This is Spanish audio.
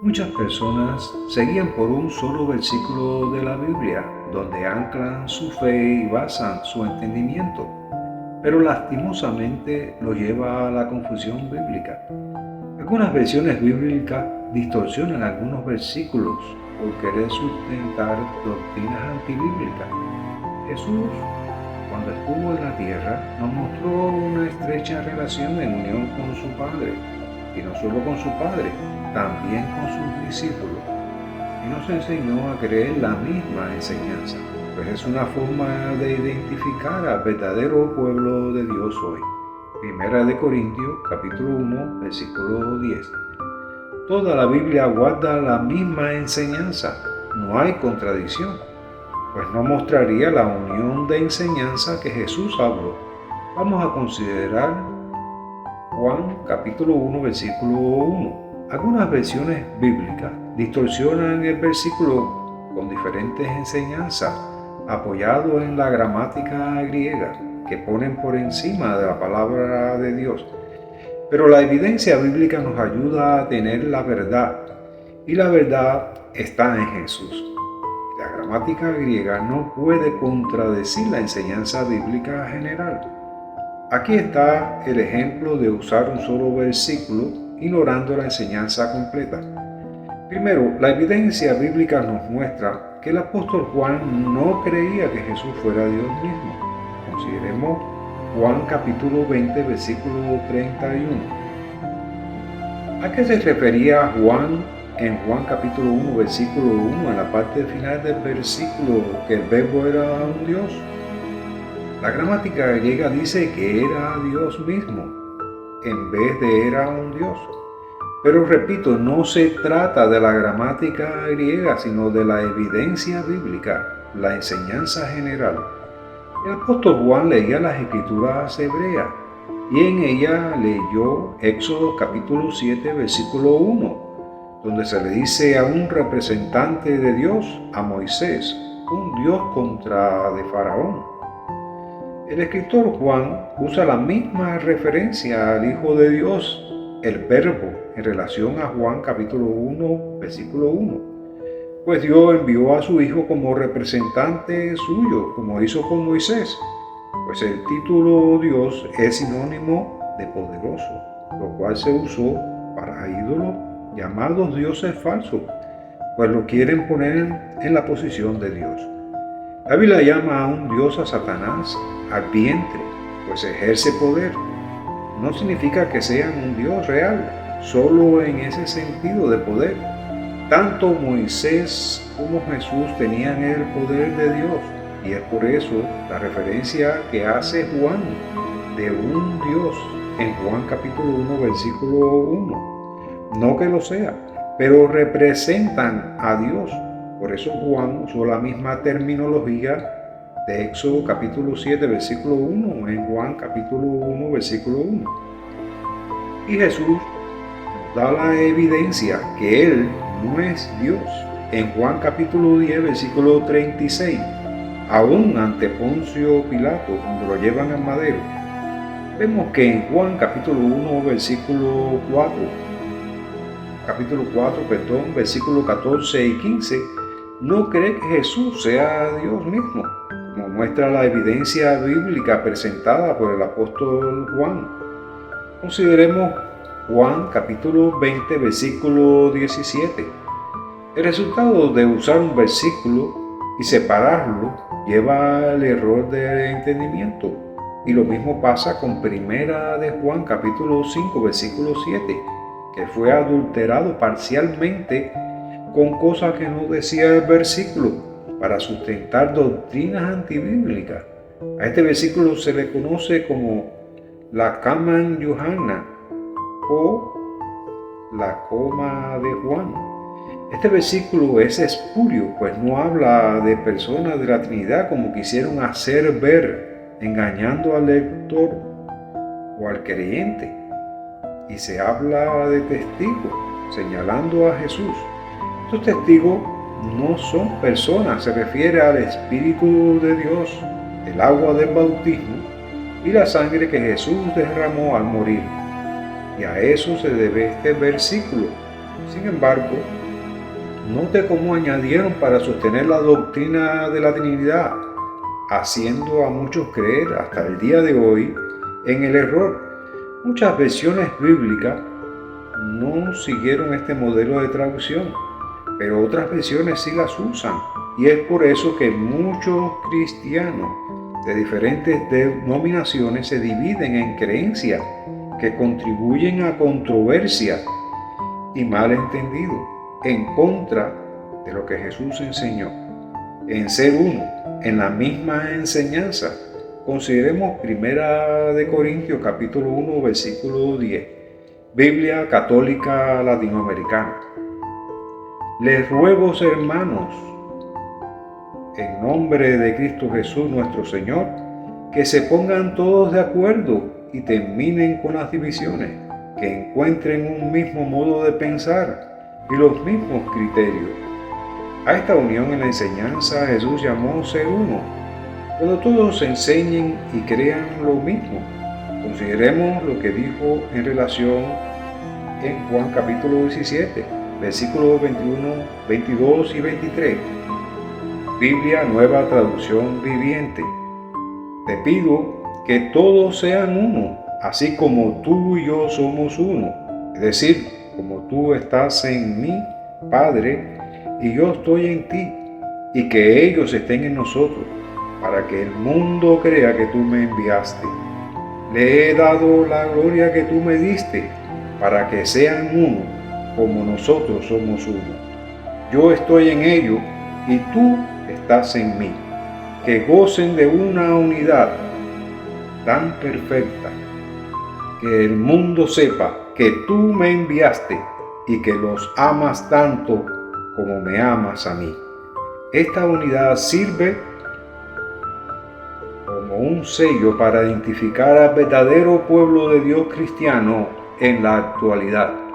Muchas personas se guían por un solo versículo de la Biblia, donde anclan su fe y basan su entendimiento, pero lastimosamente lo lleva a la confusión bíblica. Algunas versiones bíblicas distorsionan algunos versículos por querer sustentar doctrinas antibíblicas. Jesús, cuando estuvo en la tierra, nos mostró una estrecha relación en unión con su Padre, y no solo con su Padre, también con sus discípulos, y nos enseñó a creer la misma enseñanza, pues es una forma de identificar al verdadero pueblo de Dios hoy. Primera de Corintios, capítulo 1, versículo 10. Toda la Biblia guarda la misma enseñanza, no hay contradicción, pues no mostraría la unión de enseñanza que Jesús habló. Vamos a considerar Juan capítulo 1, versículo 1. Algunas versiones bíblicas distorsionan el versículo con diferentes enseñanzas, apoyado en la gramática griega, que ponen por encima de la palabra de Dios. Pero la evidencia bíblica nos ayuda a tener la verdad, y la verdad está en Jesús. La gramática griega no puede contradecir la enseñanza bíblica general. Aquí está el ejemplo de usar un solo versículo ignorando la enseñanza completa. Primero, la evidencia bíblica nos muestra que el apóstol Juan no creía que Jesús fuera Dios mismo. Consideremos Juan capítulo 20, versículo 31. ¿A qué se refería Juan en Juan capítulo 1, versículo 1, en la parte final del versículo, que el verbo era un Dios? La gramática griega dice que era Dios mismo, en vez de era un Dios. Pero repito, no se trata de la gramática griega, sino de la evidencia bíblica, la enseñanza general. El apóstol Juan leía las escrituras hebreas y en ella leyó Éxodo capítulo 7, versículo 1, donde se le dice a un representante de Dios, a Moisés, un Dios contra de Faraón. El escritor Juan usa la misma referencia al Hijo de Dios, el Verbo, en relación a Juan capítulo 1, versículo 1. Pues Dios envió a su Hijo como representante suyo, como hizo con Moisés. Pues el título Dios es sinónimo de poderoso, lo cual se usó para ídolos llamados dioses falsos, pues lo quieren poner en la posición de Dios. La Biblia llama a un Dios a Satanás, al vientre, pues ejerce poder. No significa que sean un Dios real, solo en ese sentido de poder. Tanto Moisés como Jesús tenían el poder de Dios, y es por eso la referencia que hace Juan de un Dios en Juan capítulo 1, versículo 1. No que lo sea, pero representan a Dios. Por eso Juan usó la misma terminología de Éxodo capítulo 7, versículo 1, en Juan capítulo 1, versículo 1. Y Jesús nos da la evidencia que Él no es Dios en Juan capítulo 10, versículo 36, aún ante Poncio Pilato, cuando lo llevan al madero. Vemos que en Juan capítulo 1, versículo 4, versículo 14 y 15, no cree que Jesús sea Dios mismo, como muestra la evidencia bíblica presentada por el apóstol Juan. Consideremos Juan capítulo 20, versículo 17. El resultado de usar un versículo y separarlo lleva al error de entendimiento. Y lo mismo pasa con Primera de Juan capítulo 5, versículo 7, que fue adulterado parcialmente con cosas que no decía el versículo para sustentar doctrinas antibíblicas. A este versículo se le conoce como la Kaman Yohanna o la coma de Juan. Este versículo es espurio, pues no habla de personas de la Trinidad como quisieron hacer ver, engañando al lector o al creyente. Y se habla de testigos, señalando a Jesús. Estos testigos no son personas, se refiere al Espíritu de Dios, el agua del bautismo y la sangre que Jesús derramó al morir. Y a eso se debe este versículo, Sin embargo, note cómo añadieron para sostener la doctrina de la Trinidad, haciendo a muchos creer hasta el día de hoy en el error. Muchas versiones bíblicas no siguieron este modelo de traducción, pero otras versiones sí las usan, y es por eso que muchos cristianos de diferentes denominaciones se dividen en creencias que contribuyen a controversia y malentendido en contra de lo que Jesús enseñó, en ser uno, en la misma enseñanza. Consideremos 1 Corintios capítulo 1, versículo 10, Biblia Católica Latinoamericana. Les ruego, hermanos, en nombre de Cristo Jesús nuestro Señor, que se pongan todos de acuerdo y terminen con las divisiones, que encuentren un mismo modo de pensar y los mismos criterios. A esta unión en la enseñanza Jesús llamó ser uno, cuando todos enseñen y crean lo mismo. Consideremos lo que dijo en relación en Juan capítulo 17, versículos 21, 22 y 23. Biblia Nueva Traducción Viviente. Te pido que todos sean uno, así como tú y yo somos uno. Es decir, como tú estás en mí, Padre, y yo estoy en ti, y que ellos estén en nosotros, para que el mundo crea que tú me enviaste. Le he dado la gloria que tú me diste, para que sean uno, como nosotros somos uno. Yo estoy en ellos, y tú estás en mí. Que gocen de una unidad tan perfecta, que el mundo sepa que tú me enviaste y que los amas tanto como me amas a mí. Esta unidad sirve como un sello para identificar al verdadero pueblo de Dios cristiano en la actualidad.